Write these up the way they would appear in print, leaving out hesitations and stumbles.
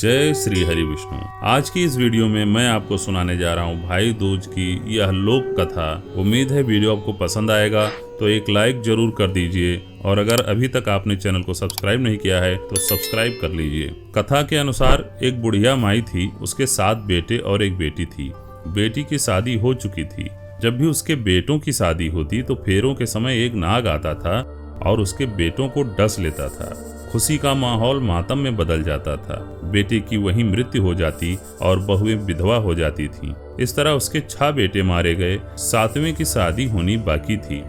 जय श्री हरि विष्णु। आज की इस वीडियो में मैं आपको सुनाने जा रहा हूँ भाई दूज की यह लोक कथा। उम्मीद है वीडियो आपको पसंद आएगा, तो एक लाइक जरूर कर दीजिए और अगर अभी तक आपने चैनल को सब्सक्राइब नहीं किया है तो सब्सक्राइब कर लीजिए। कथा के अनुसार एक बुढ़िया माई थी, उसके 7 बेटे और एक बेटी थी। बेटी की शादी हो चुकी थी। जब भी उसके बेटों की शादी होती तो फेरों के समय एक नाग आता था और उसके बेटों को डस लेता था। खुशी का माहौल मातम में बदल जाता था। बेटे की वहीं मृत्यु हो जाती और बहुएं विधवा हो जाती थीं। इस तरह उसके 6 बेटे मारे गए। 7वें की शादी होनी बाकी थी।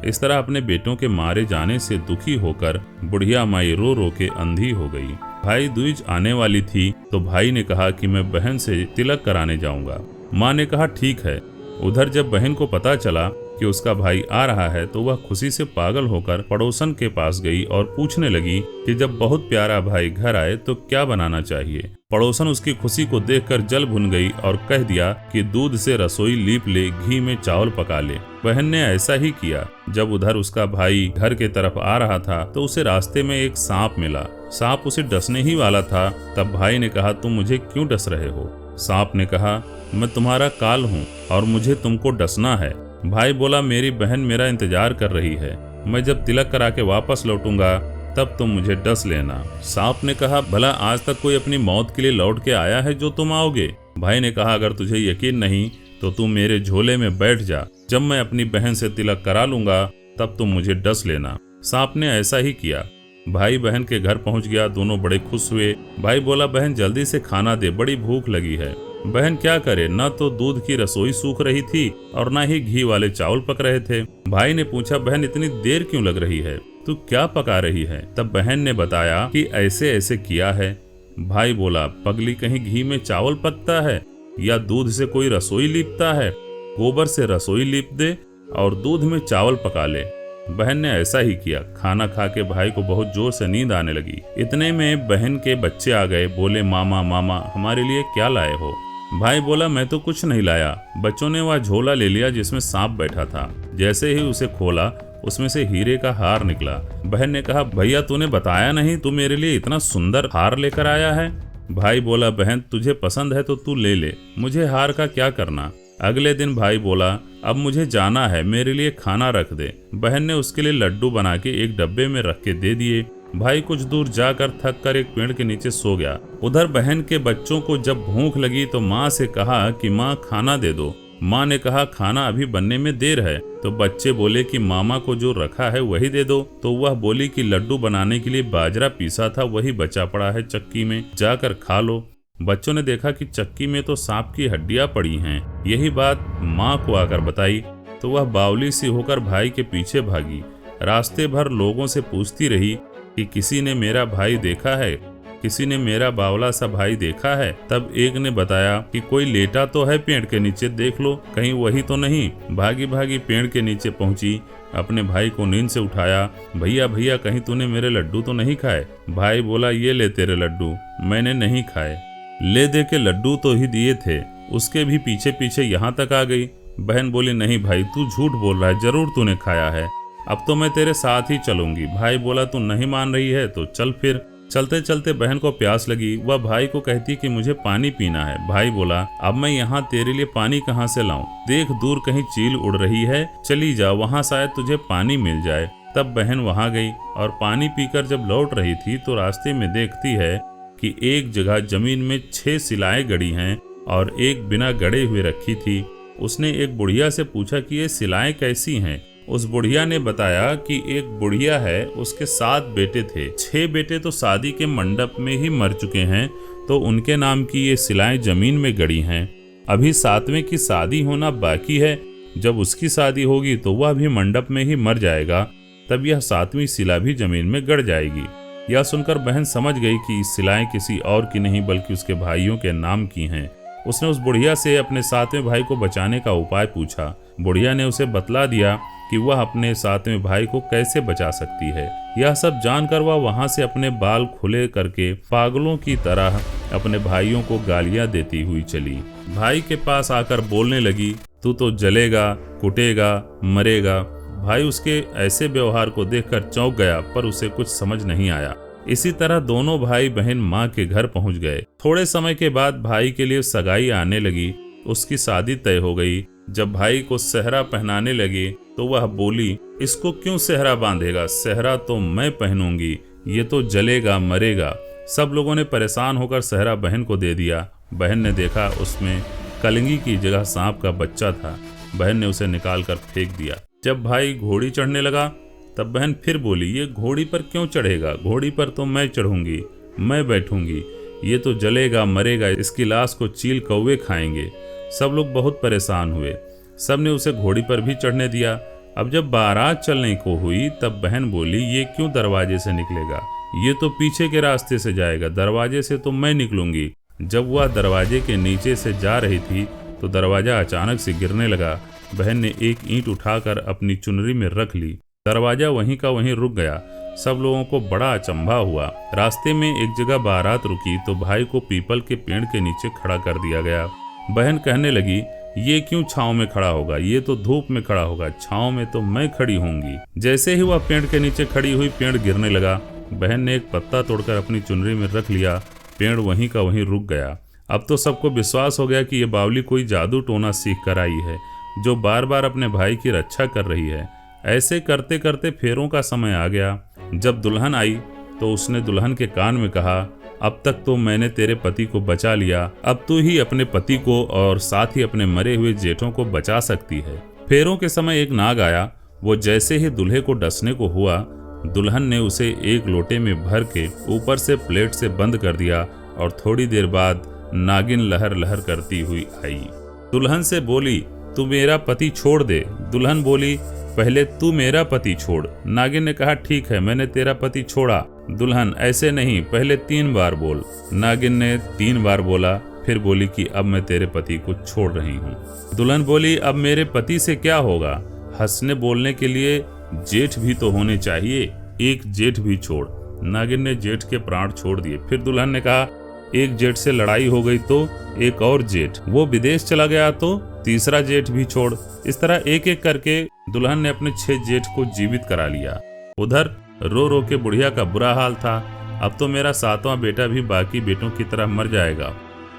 इस तरह अपने बेटों के मारे जाने से दुखी होकर बुढ़िया माई रो रो के अंधी हो गई। भाई दूज आने वाली थी तो भाई ने कहा कि मैं बहन से तिलक कराने जाऊंगा। माँ ने कहा ठीक है। उधर जब बहन को पता चला कि उसका भाई आ रहा है तो वह खुशी से पागल होकर पड़ोसन के पास गई और पूछने लगी कि जब बहुत प्यारा भाई घर आए तो क्या बनाना चाहिए। पड़ोसन उसकी खुशी को देखकर जल भुन गई और कह दिया कि दूध से रसोई लीप ले, घी में चावल पका ले। बहन ने ऐसा ही किया। जब उधर उसका भाई घर के तरफ आ रहा था तो उसे रास्ते में एक सांप मिला। सांप उसे डसने ही वाला था। तब भाई ने कहा तुम मुझे क्यों डस रहे हो। सांप ने कहा मैं तुम्हारा काल हूँ और मुझे तुमको डसना है। भाई बोला मेरी बहन मेरा इंतजार कर रही है, मैं जब तिलक करा के वापस लौटूंगा तब तुम मुझे डस लेना। सांप ने कहा भला आज तक कोई अपनी मौत के लिए लौट के आया है जो तुम आओगे। भाई ने कहा अगर तुझे यकीन नहीं तो तुम मेरे झोले में बैठ जा, जब मैं अपनी बहन से तिलक करा लूंगा तब तुम मुझे डस लेना। सांप ने ऐसा ही किया। भाई बहन के घर पहुंच गया। दोनों बड़े खुश हुए। भाई बोला बहन जल्दी से खाना दे, बड़ी भूख लगी है। बहन क्या करे, न तो दूध की रसोई सूख रही थी और न ही घी वाले चावल पक रहे थे। भाई ने पूछा बहन इतनी देर क्यों लग रही है, तू क्या पका रही है। तब बहन ने बताया कि ऐसे ऐसे किया है। भाई बोला पगली कहीं घी में चावल पकता है या दूध से कोई रसोई लीपता है। गोबर से रसोई लीप दे और दूध में चावल पका ले। बहन ने ऐसा ही किया। खाना खा के भाई को बहुत जोर से नींद आने लगी। इतने में बहन के बच्चे आ गए। बोले मामा मामा हमारे लिए क्या लाए हो। भाई बोला मैं तो कुछ नहीं लाया। बच्चों ने वह झोला ले लिया जिसमें सांप बैठा था। जैसे ही उसे खोला उसमें से हीरे का हार निकला। बहन ने कहा भैया तूने बताया नहीं, तू मेरे लिए इतना सुंदर हार लेकर आया है। भाई बोला बहन तुझे पसंद है तो तू ले ले, मुझे हार का क्या करना। अगले दिन भाई बोला अब मुझे जाना है, मेरे लिए खाना रख दे। बहन ने उसके लिए लड्डू बना के एक डब्बे में रख के दे दिए। भाई कुछ दूर जाकर थक कर एक पेड़ के नीचे सो गया। उधर बहन के बच्चों को जब भूख लगी तो माँ से कहा कि माँ खाना दे दो। माँ ने कहा खाना अभी बनने में देर है। तो बच्चे बोले कि मामा को जो रखा है वही दे दो। तो वह बोली कि लड्डू बनाने के लिए बाजरा पीसा था वही बचा पड़ा है चक्की में, जाकर खा लो। बच्चों ने देखा कि चक्की में तो सांप की हड्डियां पड़ी हैं। यही बात माँ को आकर बताई तो वह बावली सी होकर भाई के पीछे भागी। रास्ते भर लोगों से पूछती रही कि किसी ने मेरा भाई देखा है, किसी ने मेरा बावला सा भाई देखा है। तब एक ने बताया कि कोई लेटा तो है पेड़ के नीचे, देख लो कहीं वही तो नहीं। भागी भागी पेड़ के नीचे पहुंची, अपने भाई को नींद से उठाया। भैया भैया कहीं तूने मेरे लड्डू तो नहीं खाए। भाई बोला ये ले तेरे लड्डू, मैंने नहीं खाए। ले दे के लड्डू तो ही दिए थे, उसके भी पीछे पीछे यहाँ तक आ गई। बहन बोली नहीं भाई तू झूठ बोल रहा है, जरूर तूने खाया है, अब तो मैं तेरे साथ ही चलूंगी। भाई बोला तू नहीं मान रही है तो चल फिर। चलते चलते बहन को प्यास लगी। वह भाई को कहती कि मुझे पानी पीना है। भाई बोला अब मैं यहाँ तेरे लिए पानी कहाँ से लाऊं, देख दूर कहीं चील उड़ रही है, चली जा, वहाँ शायद तुझे पानी मिल जाए। तब बहन वहाँ गई और पानी पीकर जब लौट रही थी तो रास्ते में देखती है कि एक जगह जमीन में 6 सिलाएं गड़ी हैं और एक बिना गड़े हुए रखी थी। उसने एक बुढ़िया से पूछा कि ये सिलाएं कैसी हैं। उस बुढ़िया ने बताया कि एक बुढ़िया है, उसके 7 बेटे थे। 6 बेटे तो शादी के मंडप में ही मर चुके हैं, तो उनके नाम की ये सिलाएं जमीन में गड़ी हैं। अभी 7वें की शादी होना बाकी है। जब उसकी शादी होगी तो वह भी मंडप में ही मर जाएगा, तब यह 7वीं सिला भी जमीन में गड़ जाएगी। यह सुनकर बहन समझ गई कि सिलाएं किसी और की नहीं बल्कि उसके भाइयों के नाम की हैं। उसने उस बुढ़िया से अपने 7वें भाई को बचाने का उपाय पूछा। बुढ़िया ने उसे बतला दिया कि वह अपने 7वें भाई को कैसे बचा सकती है। यह सब जानकर वह वहां से अपने बाल खुले करके पागलों की तरह अपने भाइयों को गालियां देती हुई चली। भाई के पास आकर बोलने लगी तू तो जलेगा, कुटेगा, मरेगा। भाई उसके ऐसे व्यवहार को देखकर चौंक गया, पर उसे कुछ समझ नहीं आया। इसी तरह दोनों भाई बहन माँ के घर पहुंच गए। थोड़े समय के बाद भाई के लिए सगाई आने लगी। उसकी शादी तय हो गई। जब भाई को सेहरा पहनाने लगे तो वह बोली, इसको क्यों सेहरा बांधेगा, सेहरा तो मैं पहनूंगी, ये तो जलेगा मरेगा। सब लोगों ने परेशान होकर सेहरा बहन को दे दिया। बहन ने देखा उसमें कलंगी की जगह सांप का बच्चा था। बहन ने उसे निकाल कर फेंक दिया। जब भाई घोड़ी चढ़ने लगा तब बहन फिर बोली, ये घोड़ी पर क्यों चढ़ेगा, घोड़ी पर तो मैं चढ़ूंगी, मैं बैठूंगी, ये तो जलेगा मरेगा, इसकी लाश को चील कौवे खाएंगे। सब लोग बहुत परेशान हुए। सब ने उसे घोड़ी पर भी चढ़ने दिया। अब जब बारात चलने को हुई तब बहन बोली, ये क्यों दरवाजे से निकलेगा, ये तो पीछे के रास्ते से जाएगा, दरवाजे से तो मैं निकलूंगी। जब वह दरवाजे के नीचे से जा रही थी तो दरवाजा अचानक से गिरने लगा। बहन ने एक ईंट उठाकर अपनी चुनरी में रख ली। दरवाजा वहीं का वहीं रुक गया। सब लोगों को बड़ा अचंभा हुआ। रास्ते में एक जगह बारात रुकी तो भाई को पीपल के पेड़ के नीचे खड़ा कर दिया गया। बहन कहने लगी, ये क्यों छांव में खड़ा होगा, ये तो धूप में खड़ा होगा, छांव में तो मैं खड़ी होंगी। जैसे ही वह पेड़ के नीचे खड़ी हुई पेड़ गिरने लगा। बहन ने एक पत्ता तोड़कर अपनी चुनरी में रख लिया। पेड़ वहीं का वहीं रुक गया। अब तो सबको विश्वास हो गया कि ये बावली कोई जादू टोना सीख कर आई है, जो बार बार अपने भाई की रक्षा कर रही है। ऐसे करते करते फेरों का समय आ गया। जब दुल्हन आई तो उसने दुल्हन के कान में कहा, अब तक तो मैंने तेरे पति को बचा लिया, अब तू ही अपने पति को और साथ ही अपने मरे हुए जेठों को बचा सकती है। फेरों के समय एक नाग आया। वो जैसे ही दूल्हे को डसने को हुआ, दुल्हन ने उसे एक लोटे में भर के ऊपर से प्लेट से बंद कर दिया और थोड़ी देर बाद नागिन लहर लहर करती हुई आई। दुल्हन से बोली, तू मेरा पति छोड़ दे। दुल्हन बोली, पहले तू मेरा पति छोड़। नागिन ने कहा, ठीक है, मैंने तेरा पति छोड़ा। दुल्हन, ऐसे नहीं, पहले 3 बार बोल। नागिन ने 3 बार बोला। फिर बोली कि अब मैं तेरे पति को छोड़ रही हूँ। दुल्हन बोली, अब मेरे पति से क्या होगा? हंसने बोलने के लिए जेठ भी तो होने चाहिए, एक जेठ भी छोड़। नागिन ने जेठ के प्राण छोड़ दिए। फिर दुल्हन ने कहा, एक जेठ से लड़ाई हो गई तो एक और जेठ, वो विदेश चला गया तो तीसरा जेठ भी छोड़। इस तरह एक एक करके दुल्हन ने अपने 6 जेठ को जीवित करा लिया। उधर रो रो के बुढ़िया का बुरा हाल था। अब तो मेरा 7वां बेटा भी बाकी बेटों की तरह मर जाएगा।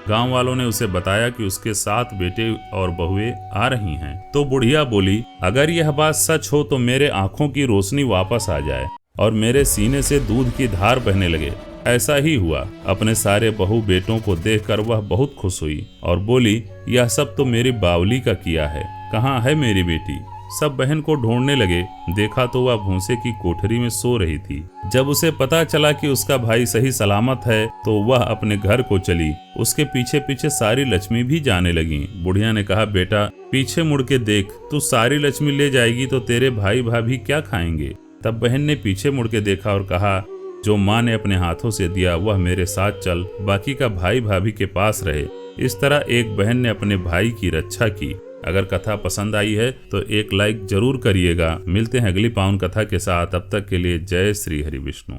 गांव वालों ने उसे बताया कि उसके 7 बेटे और बहुएं आ रही हैं। तो बुढ़िया बोली, अगर यह बात सच हो तो मेरे आंखों की रोशनी वापस आ जाए और मेरे सीने से दूध की धार बहने लगे। ऐसा ही हुआ। अपने सारे बहू बेटों को देखकर वह बहुत खुश हुई और बोली, यह सब तो मेरी बावली का किया है, कहाँ है मेरी बेटी? सब बहन को ढूंढने लगे। देखा तो वह भूसे की कोठरी में सो रही थी। जब उसे पता चला कि उसका भाई सही सलामत है तो वह अपने घर को चली। उसके पीछे पीछे सारी लक्ष्मी भी जाने लगी। बुढ़िया ने कहा, बेटा पीछे मुड़ के देख, तू सारी लक्ष्मी ले जाएगी तो तेरे भाई भाभी क्या खाएंगे? तब बहन ने पीछे मुड़ के देखा और कहा, जो माँ ने अपने हाथों से दिया वह मेरे साथ चल, बाकी का भाई भाभी के पास रहे। इस तरह एक बहन ने अपने भाई की रक्षा की। अगर कथा पसंद आई है तो एक लाइक जरूर करिएगा। मिलते हैं अगली पावन कथा के साथ। अब तक के लिए जय श्री हरि विष्णु।